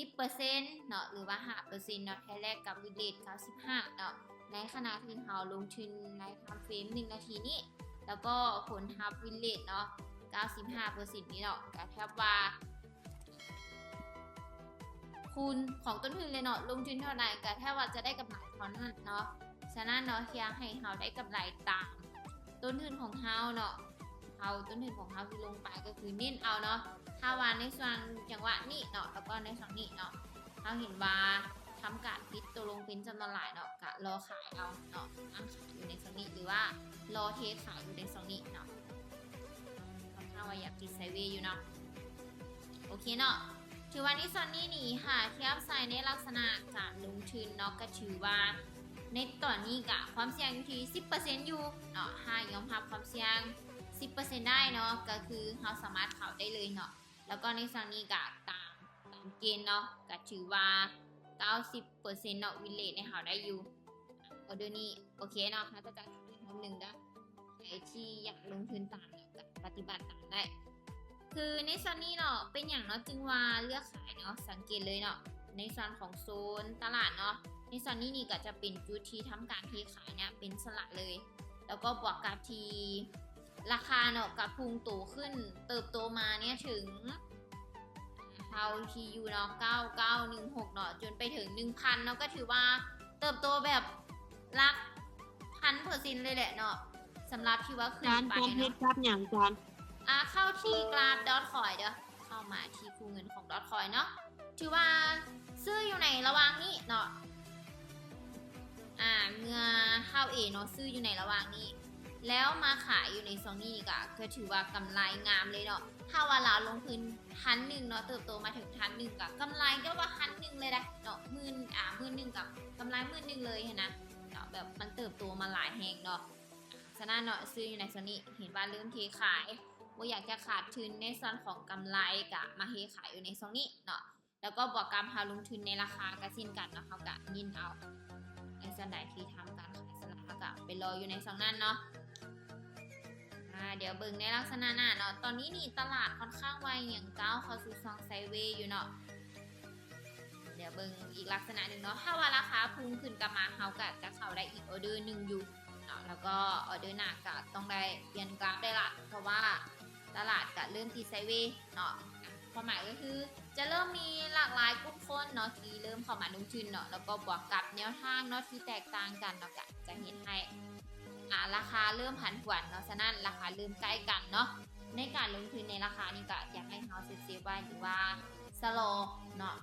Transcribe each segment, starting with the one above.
10%เนาะหรือว่า 5% เนาะแค่แรกกับวินเลท95เนาะในขณะที่เราลงทุนในไทม์เฟรม1นาทีนี้แล้วก็ผลลัพธ์วินเลทเนาะ95%นี้เนาะก็แทบว่าคูณของต้นทุนเลยเนาะลงทุนเท่าไหร่ก็แทบว่าจะได้กำไรเท่านั้นเนาะฉะนั้นเนาะอยากให้เราได้กำไรตามต้นทุนของเราเนาะเอาต้นทุนของเราที่ลงไปก็คือเน้นเอาเนาะถ้าว่าในส่วนจังหวะนี้เนาะแล้วก็ในส่วนนี้เนาะเราเห็นว่าทำการปิดตัวลงเป็นจำนวนหลายเนาะกะรอขายเอาเนาะตั้งขายอยู่ในส่วนนี้หรือว่ารอเทขายอยู่ในส่วนนี้เนาะถ้าว่าอยากติดไซด์เวย์อยู่เนาะโอเคเนาะถือว่าในส่วนนี้นี่ค่ะเทียบใส่ในลักษณะการลงทุนเนาะก็ถือว่าในตอนนี้กะความเสี่ยงอยู่ที่ 10% อยู่เนาะถ้ายอมรับความเสี่ยง 10% ได้เนาะก็คือเราสามารถเข้าได้เลยเนาะแล้วก็ในส่วนนี้กะตามเกณฑ์เนาะก็ถือว่า 90% เนาะวินเลทในเขาได้อยู่ออเดอร์นี้โอเคเนาะถ้าจะจ่าย1นึงได้ใครที่อยากลงทุนตามเนาะก็ปฏิบัติตามได้คือในส่วนนี้เนาะเป็นอย่างเนาะจึงว่าเลือกขายเนาะสังเกตเลยเนาะในส่วนของโซนตลาดเนาะในส่วนนี้นี่ก็จะเป็นจุดที่ทำการเทขายเนี่ยเป็นสลัดเลยแล้วก็บวกกับทีราคาเนาะกับพุ่งโตขึ้นเติบโตมาเนี่ยถึงเท่าที่อยู่เนาะ9916เนาะจนไปถึง 1,000 เนาะก็ถือว่าเติบโตแบบหลัก1,000%เลยแหละเนาะสำหรับที่ว่าขึ้นไปเนาะครับอย่างจานเข้าที่กราฟดอทคอยเด้อเข้ามาที่คู่เงินของดอทคอยเนาะถือว่าซื้ออยู่ในระหว่างนี้เนาะเมื่อเข้าเนาะซื้ออยู่ในระหว่างนี้แล้วมาขายอยู่ในซองนี้ก็ถือว่ากำไรงามเลยเนาะถ้าว่าเราลงทุน1,000เนาะเติบโตมาถึง1,000ก็กำไรก็ว่า1,000เลยนะเนาะ10,000กับกำไร10,000เลยนะเนาะแบบมันเติบโตมาหลายแห่งเนาะฉะนั้นเนาะซื้ออยู่ในซองนี้เห็นว่าเริ่มเทขายว่าอยากจะขาดทุนในส่วนของกำไรกับมาเทขายอยู่ในซองนี้เนาะแล้วก็บวกกับพาลงทุนในราคากระสินกันเนาะเขากะยินเอาในส่วนใดที่ทำการขายสลากเขากะไปรออยู่ในซองนั้นเนาะเดี๋ยวเบิ่งในลักษณะหน้าเนาะตอนนี้นี่ตลาดค่อนข้างไวอย่างเก้าเข้าสู่ซองไซเวย์อยู่เนาะเดี๋ยวเบิ่งอีกลักษณะหนึ่งเนาะถ้าว่าราคาพุ่งขึ้นกลับมาเขากะจะเข้าได้อีกออเดอร์หนึ่งอยู่เนาะแล้วก็ออเดอร์หน้ากะต้องได้เปลี่ยนกราฟได้ละเพราะว่าตลาดกะเริ่มตีไซเวย์เนาะความหมายก็คือจะเริ่มมีหลากหลายกลุ่มคนเนาะที่เริ่มเข้ามาลงทุนเนาะแล้วก็บวกกับแนวทางเนาะที่แตกต่างกันเนาะกะจะเห็นให้ราคาเริ่มผันผวนเนาะฉะนั้นราคาเริ่มใกล้กันเนาะในการลงทุนในราคานี้ก็อยากให้เฮาเซฟไว้หรือว่าสโลเนาะ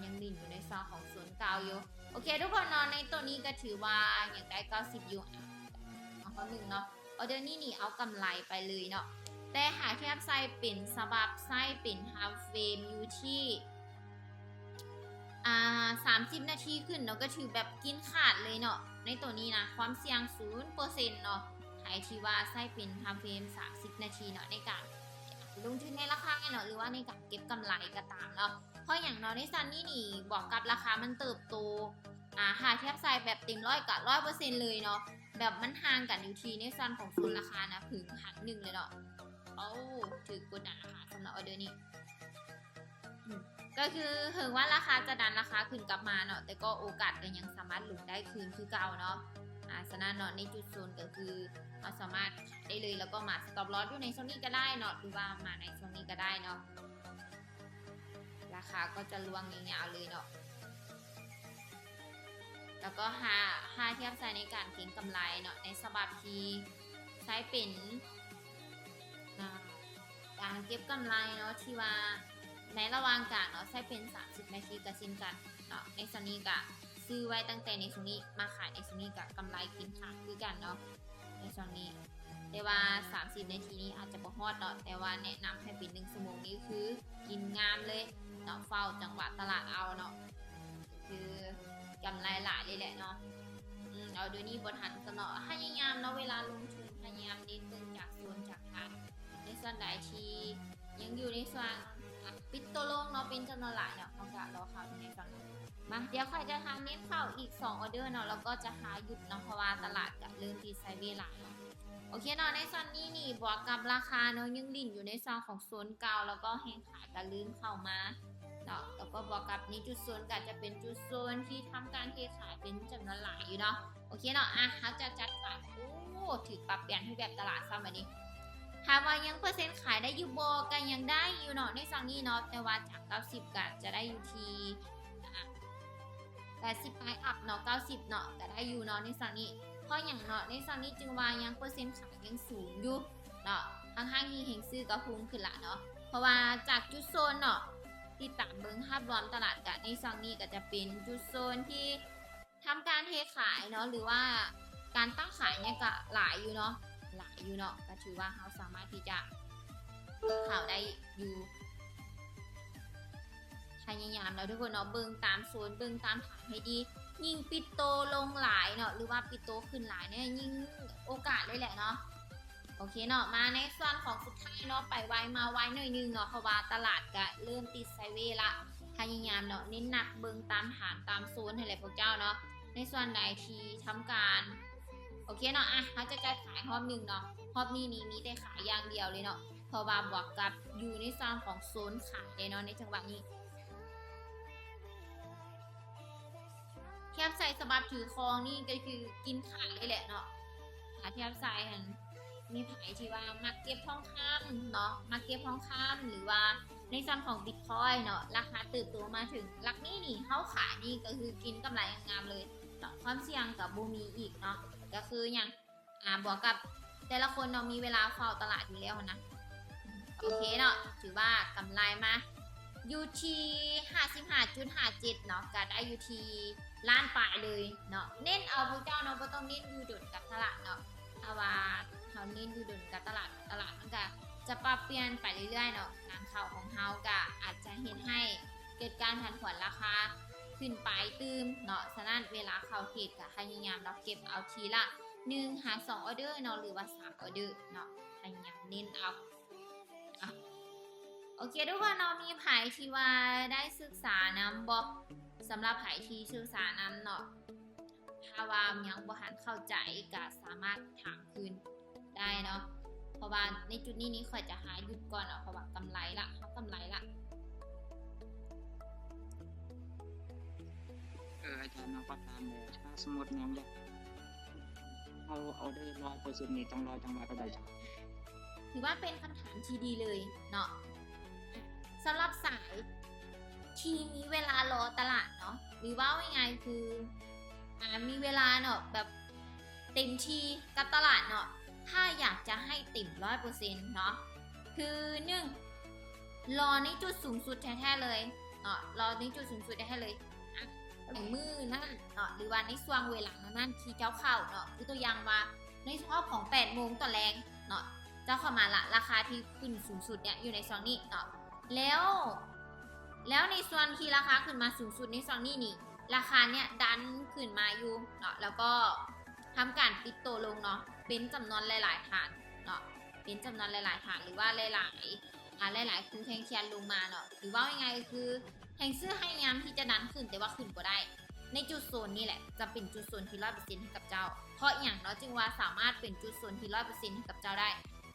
ยังดิ่นอยู่ในซองของศูนย์เก่าอยู่โอเคทุกคนเนาะในตัวนี้ก็ถือว่าอย่างได้90อยู่เอาข้อหนึ่งเนาะออเดอร์นี่เอากำไรไปเลยเนาะแต่หากเทียบไส้เป็นสบับไส้เป็นฮาล์ฟเฟรมอยู่ที่30 นาทีขึ้นเนาะก็ถือแบบกินขาดเลยเนาะในตัวนี้นะความเสี่ยง 0% เนาะใครที่ว่าไส้เป็นฮาล์ฟเฟรม30 นาทีเนาะในการลงทุนในราคาเนาะหรือว่าในการเก็บกำไรก็ตามเนาะเพราะอย่างเนาะในซันนี่บอกกับราคามันเติบโตหาเทียบไส้แบบเต็มร้อยกับ100%เลยเนาะแบบมันห่างกันอยู่ที่ในซันของศูนย์ราคานะถึง1,000เลยเนาะถือกดดันราคาสำหรับออเดอร์นี้ก็คือถึงว่าราคาจะดันราคาขึ้นกลับมาเนาะแต่ก็โอกาสก็ยังสามารถลงได้คืนคือเก่าเนาะฉะนั้นเนาะในจุดโซนก็คือเราสามารถได้เลยแล้วก็มาสต็อปลอสอยู่ในโซนนี้ก็ได้เนาะหรือว่ามาในโซนนี้ก็ได้เนาะราคาก็จะล่วงยาวๆเลยเนาะแล้วก็หาเทียบไซในการเก็งกำไรเนาะในสบับที่ใช้เป็นการเก็บกำไรเนาะที่ว่าในระหว่างกลางเนาะใช้เป็น30 นาทีกับสินกันเนาะในโซนนี้ก็ซื้อไว้ตั้งแต่ในโซนนี้มาขายในโซนนี้กับกำไรกินขาดคือกันเนาะในโซนนี้แต่ว่า30 นาทีนี้อาจจะบ่ฮอดเนาะแต่ว่าแนะนำให้เป็น1 ชั่วโมงนี้คือกินงามเลยเนาะเฝ้าจังหวะตลาดเอาเนาะคือกำไรหลายเลยแหละเนาะเอาเดี๋ยวนี้บนหันกันเนาะพยายามเนาะเวลาลงทุนพยายามนิดนึงจากโซนจากทางในส่วนใดที่ยังอยู่ในส่วนปิดตัวลงเนาะเป็นจำนวนหลายเนาะต้องการรอข่าวในฝั่งนี้มาเดี๋ยวใครจะทำเน้นเข้าอีก2 ออเดอร์เนาะแล้วก็จะหาหยุดเนาะเพราะว่าตลาดจะเริ่มตีไซด์เวย์หลายเนาะโอเคเนาะในส่วนนี้นี่บวกกับราคาเนาะยังดิ่นอยู่ในซองของโซนเก่าแล้วก็แห้งขายกันลื่นเข้ามาเนาะแล้วก็บ บวกกับนี้จุดโซนก็จะเป็นจุดโซนที่ทำการเทขายเป็นจำนวนหลายอยู่เนาะโอเคเนาะเขาจะจัดขายโอ้ถือปรับเปลี่ยนให้แบบตลาดซ้ำแบบนี้ถามว่ายังเปอร์เซ็นต์ขายได้อยู่บ่ก็ยังได้อยู่เนาะในฝั่งนี้เนาะแต่ว่าจาก90ก็จะได้อยู่ที่80ไปอัพเนาะ90เนาะก็ได้อยู่เนาะในฝั่งนี้เพราะอย่างเนาะในฝั่งนี้จึงว่ายังเปอร์เซ็นต์ขายยังสูงอยู่เนาะข้างๆนี้เฮงซื้อก็พุ่งขึ้นละเนาะเพราะว่าจากจุดโซนเนาะที่ตามเบิ้งภาพรวมตลาดกับในฝั่งนี้ก็จะเป็นจุดโซนที่ทำการเทขายเนาะหรือว่าการตั้งขายเนี่ยก็หลายอยู่เนาะก็ถือว่าเขาสามารถที่จะข่าวได้อยู่พยายามแล้วทุกคนเนาะเบิ่งตามโซนเบิ่งตามฐานให้ดียิ่งปิดโตลงหลายเนาะหรือว่าปิดโตขึ้นหลายเนี่ยยิ่งโอกาสเลยแหละเนาะโอเคเนาะมาในส่วนของสุดท้ายเนาะไปไวมาไวหน่อยนึงเนาะเพราะว่าตลาดก็เริ่มติดไซด์เวย์ละพยายามเนาะเน้นหนักเบิ่งตามฐานตามโซนให้แหละพวกเจ้าเนาะในส่วนใดที่ทำการโอเคเนาะเขาจะขายรอบหนึ่งเนาะรอบนี้มีแต่ขายอย่างเดียวเลยเนาะเพราะว่าบวกกับอยู่ในส่วนของโซนขายเลยเนาะในจังหวะนี้เทียบใส่สบับถือคองนี่ก็คือกินขาดเลยแหละเนาะเทียบใส่มีไผ่ที่ว่ามาเก็บทองคำเนาะมาเก็บทองคำหรือว่าในส่วนของบิตคอยเนาะราคาเติบโตมาถึงหลักนี่เข้าขายนี่ก็คือกินกำไรงามเลยเนาะความเสี่ยงกับบูมีอีกเนาะก็คืออย่างบวกกับแต่ละคนเนาะมีเวลาเฝ้าตลาดอยู่แล้วนะโอเคเนาะถือว่ากำไรมาอยู่ที่ 55.57 เนาะก็ได้อยู่ที่ล้านปลายเลยเนาะเน้นเอาพวกเจ้าเนาะบ่ต้องเน้นอยู่ดุดกับตลาดเนาะถ้าว่าเขาเน้นอยู่ดุดกับตลาดมันก็จะปรับเปลี่ยนไปเรื่อยๆเนาะการเข้าของเฮาก็อาจจะเห็นให้เกิดการผันผวนราคาขึ้นไปตื้มเนาะฉะนั้นเวลาเข้าเทรดก็พยายามเราเก็บเอาทีละ1 หา 2 ออเดอร์เนาะหรือว่า3 ออเดอร์เนาะพยายามเน้นเอาโอเคทุกคนเนาะมีไผ่ที่ว่าได้ศึกษานำบอกสำหรับไผ่ที่ศึกษานำเนาะถ้าว่ายังบ่ทันเข้าใจก็สามารถถามคืนได้เนาะเพราะว่าในจุดนี้ค่อยจะหาหยุดก่อนเนาะเพราะว่ากำไรละเขากำไรละอาจารย์น้องก็ตามเลยถ้าสมมติน้องอยากเอาได้100%นี่ต้องรอจังหวะเท่าไหร่จ้ะ ถือว่าเป็นคำถามที่ดีเลยเนาะสำหรับสายที่มีเวลารอตลาดเนาะหรือว่ายังไงคือมีเวลาเนาะแบบเต็มที่กับตลาดเนาะถ้าอยากจะให้เต็ม100%เนาะคือรอในจุดสูงสุดแท้ๆเลยเนาะรอในจุดสูงสุดแท้ๆเลยในมือนั่นเนาะหรือว่าในช่วงเวลานั้นที่เจ้าเข้าเนาะคือตัวอย่างว่าในรอบของ8 โมงต่อแรงเนาะเจ้าเข้ามาละราคาที่ขึ้นสูงสุดเนี่ยอยู่ในซองนี้เนาะแล้วในส่วนที่ราคาขึ้นมาสูงสุดในซองนี้นี่ราคาเนี่ยดันขึ้นมาอยู่เนาะแล้วก็ทำการปิดโตลงเนาะเป็นจำนวนหลายๆฐานเนาะเป็นจำนวนหลายๆฐานหรือว่าหลายคู่แข่งเคียนลงมาเนาะหรือว่ายังไงคือแห่งซื้อให้ยามที่จะดันขึ้นแต่ว่าขึ้นก็ได้ในจุดโซนนี่แหละจะเป็นจุดโซนที่100%ให้กับเจ้าเพราะอย่างเนาะจึงว่าสามารถเป็นจุดโซนที่100%ให้กับเจ้าได้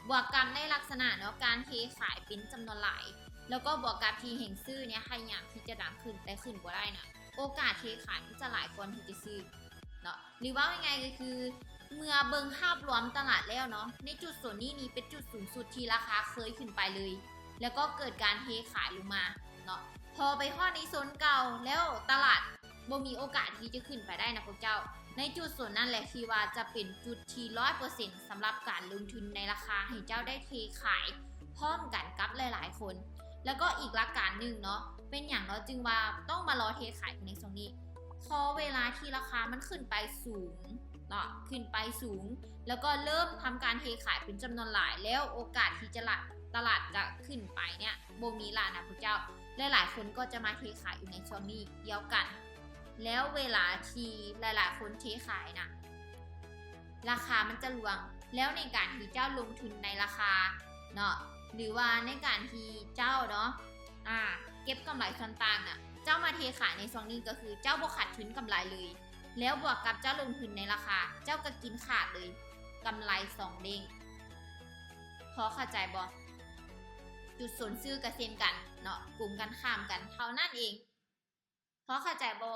บวกกันได้ลักษณะเนาะการเทขายเป็นจำนวนหลายแล้วก็บวกกับที่แห่งซื้อเนี่ยให้ยามที่จะดันขึ้นแต่ขึ้นก็ได้นะโอกาสเทขายจะหลายคนที่จะซื้อเนาะหรือว่ายังไงก็คือเมื่อเบิ่งภาพรวมตลาดแล้วเนาะในจุดโซนนี้เป็นจุดสูงสุดที่ราคาเคยขึ้นไปเลยแล้วก็เกิดการเทขายลงมาเนาะพอไปฮอดในโซนเก่าแล้วตลาดบ่มีโอกาสที่จะขึ้นไปได้นะพวกเจ้าในจุดส่วนนั้นแหละที่ว่าจะเป็นจุดที่100%สำหรับการลงทุนในราคาให้เจ้าได้เทขายพร้อมกันกับหลายๆคนแล้วก็อีกหลักการหนึ่งเนาะเป็นอย่างเนาะจึงว่าต้องมารอเทขายในตรงนี้พอเวลาที่ราคามันขึ้นไปสูงเนาะขึ้นไปสูงแล้วก็เริ่มทำการเทขายเป็นจำนวนหลายแล้วโอกาสที่จะตลาดจะขึ้นไปเนี่ยบ่มีละนะพวกเจ้าหลายๆคนก็จะมาเทขายอยู่ในช่วงนี้เดียวกันแล้วเวลาที่หลายๆคนเทขายนะราคามันจะลวงแล้วในการที่เจ้าลงทุนในราคาเนาะหรือว่าในการที่เจ้าเนาะเก็บกำไรส่วนต่างน่ะเจ้ามาเทขายในช่วงนี้ก็คือเจ้าบ่ขาดทุนกำไรเลยแล้วบวกกับเจ้าลงทุนในราคาเจ้าก็กินขาดเลยกำไร2 เด้งพอเข้าใจบ่จุดส่วนซื้อกับเซ็นกันเนาะกลุ่มกันข้ามกันเท่านั้นเอง เพราะเข้าใจบ่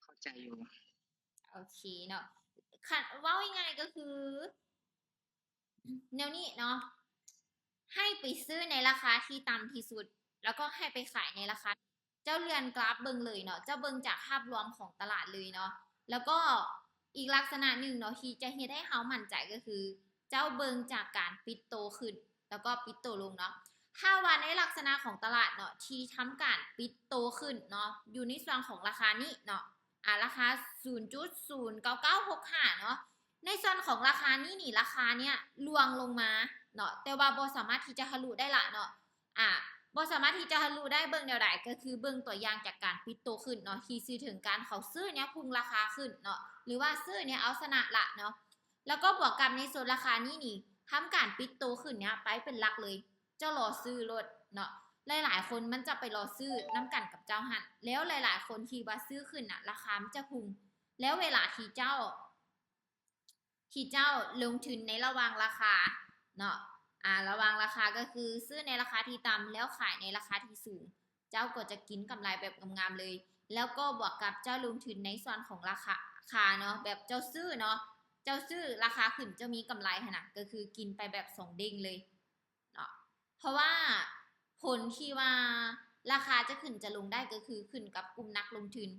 เข้าใจอยู่ โอเคเนาะคันเว้าง่ายๆก็คือแนวนี้เนาะให้ไปซื้อในราคาที่ต่ำที่สุด แล้วก็ให้ไปขายในราคาเจ้าเรือนกราฟเบิ่งเลยเนาะเจ้าเบิ่งจากภาพรวมของตลาดเลยเนาะแล้วก็อีกลักษณะหนึ่งเนาะที่จะเฮ็ดให้เฮามั่นใจก็คือ เจ้าเบิ่งจากการปิดโตขึ้น แล้วก็ปิดโตลงเนาะถ้าว่าในลักษณะของตลาดเนาะที่ทำการปิดโตขึ้นเนาะอยู่ในส่วนของราคานี้เนาะราคา 0.09965 เนาะในส่วนของราคานี้นี่ราคาเนี้ยลวงลงมาเนาะแต่ว่าบ่สามารถที่จะทะลุได้ละเนาะบ่สามารถที่จะทะลุได้เบิ่งแนวใดก็คือเบิ่งตัวอย่างจากการปิดโตขึ้นเนาะที่ซื้อถึงการเขาซื้อเนี้ยพุ่งราคาขึ้นเนาะหรือว่าซื้อเนี้ยเอาชนะละเนาะแล้วก็บวกกับในส่วนราคานี้นี่ทำการปิดโตขึ้นเนี้ยไปเป็นหลักเลยเจ้ารอซื้อรถเนาะหลายๆคนมันจะไปรอซื้อน้ำกันกับเจ้าหันแล้วหลายๆคนที่ว่าซื้อขึ้นน่ะราคามันจะพุ่งแล้วเวลาที่เจ้าลงทุนในระหว่างราคาเนาะระหว่างราคาก็คือซื้อในราคาที่ต่ำแล้วขายในราคาที่สูงเจ้าก็จะกินกำไรแบบงามๆเลยแล้วก็บวกกับเจ้าลงทุนในส่วนของราคาเนาะแบบเจ้าซื้อเนาะเจ้าซื้อราคาขึ้นจะมีกำไรขนาดก็คือกินไปแบบ2เด้งเลยเนาะเพราะว่าผลที่ว่าราคาจะขึ้นจะลงได้ก็คือขึ้นกับกลุ่มนักลงทุน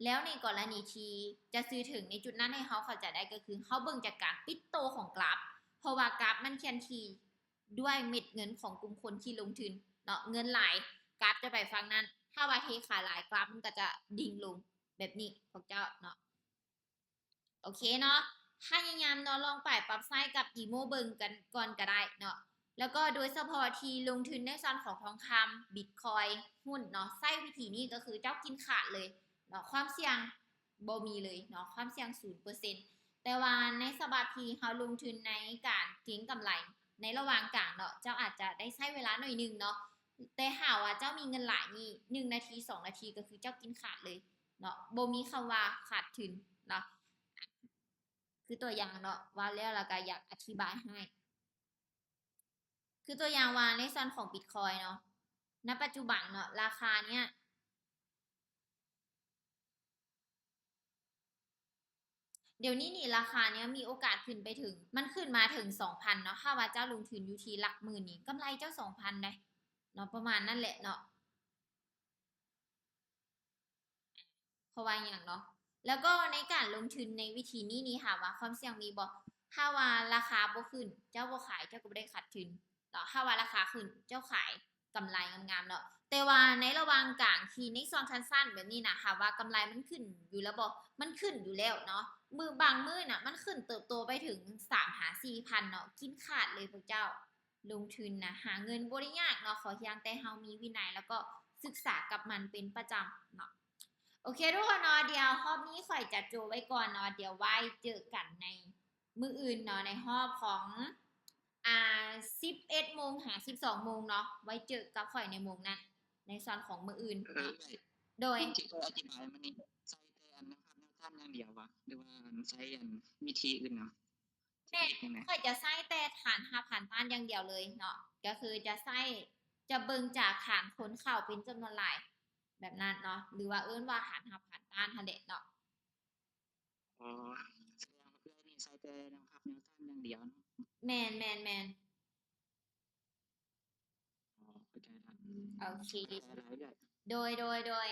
แล้วในกรณีที่จะซื้อถึงในจุดนั้นให้เขาเข้าใจได้ก็คือเขาเบิ่งจากการปิดโตของกราฟเพราะว่ากราฟมันเขียนทีด้วยเม็ดเงินของกลุ่มคนที่ลงทุนเนาะเงินหลายกราฟจะไปฟังนั้นถ้าว่าเทขายหลายกราฟมันก็จะดิ่งลงแบบนี้พวกเจ้าเนาะโอเคเนาะถ้าพยายามเนาะลองไปปรับไซส์กับอีโมเบิ่งกันก่อนก็ได้เนาะแล้วก็โดยเฉพาะที่ลงทุนในส่วนของทองคำบิตคอยหุ้นเนาะไส้วิธีนี้ก็คือเจ้ากินขาดเลยเนาะความเสี่ยงบ่มีเลยเนาะความเสี่ยง 0% แต่ว่าในสบับที่เขาลงทุนในการเก็งกำไรในระหว่างกลางเนาะเจ้าอาจจะได้ใช้เวลาหน่อยนึงเนาะแต่หาว่าเจ้ามีเงินหลายนี่1นาที2นาทีก็คือเจ้ากินขาดเลยเนาะบ่มีคำว่าขาดทุนเนาะคือตัวอย่างเนาะว่าแล้วก็อยากอธิบายให้คือตัวอย่างว่าในส่วนของ Bitcoin เนาะณปัจจุบันเนาะราคาเนี้ยเดี๋ยวนี้นี่ราคาเนี้ยมีโอกาสขึ้นไปถึงมันขึ้นมาถึง 2,000 เนาะถ้าว่าเจ้าลงทุนอยู่ที่หลักหมื่นนี่กำไรเจ้า 2,000 ได้เนาะประมาณนั่นแหละเนาะเพราะว่าอย่างเนาะแล้วก็ในการลงทุนในวิธีนี้นี่ค่ะว่าความเสี่ยงมีบ่ถ้าว่าราคาบ่ขึ้นเจ้าบ่ขายเจ้าก็บ่ได้ขาดทุนเนาะถ้าว่าราคาขึ้นเจ้าขายกำไรงามๆเนาะแต่ว่าในระหว่างกลางที่ในช่วงสั้นๆแบบนี้นะค่ะว่ากำไรมันขึ้นอยู่แล้วบ่มันขึ้นอยู่แล้วเนาะบางมื้อน่ะมันขึ้นเติบโตไปถึง3-4,000เนาะกินขาดเลยพวกเจ้าลงทุนนะหาเงินบ่ได้ยากเนาะขอเพียงแต่เฮามีวินัยแล้วก็ศึกษากับมันเป็นประจำเนาะ โอเคทุกคนเนาะเดี๋ยวรอบนี้ข่อยจะโจไว้ก่อนเนาะเดี๋ยวไว้เจอกันในมื้ออื่นเนาะในรอบของ11 โมงหา12 โมงเนาะไว้เจอกับข่อยในโมงนั้นในส่วนของมื้ออื่นโดยที่เขาอธิบายมันนี่ใช้แต่อันนะครับแนวทางอย่างเดียววะหรือว่าใช้อันวิธีอื่นเนาะแม่ข่อยจะใส่แต่ฐาน5ผ่านต้านอย่างเดียวเลยเนาะก็คือจะเบิ่งจากฐานคนเข้าเป็นจำนวนหลายแบบนั้นเนาะหรือว่าเอิ้นว่าฐาน5ผ่านต้านหั่นแหละเนาะอ๋อแสดงว่าเอื้อยนี่ใช้แต่แนวครับแนวทางอย่างเดียวเนาะแม่นอ๋อเข้าใจแล้วโอเคเข้าใจหลายเรื่องโดย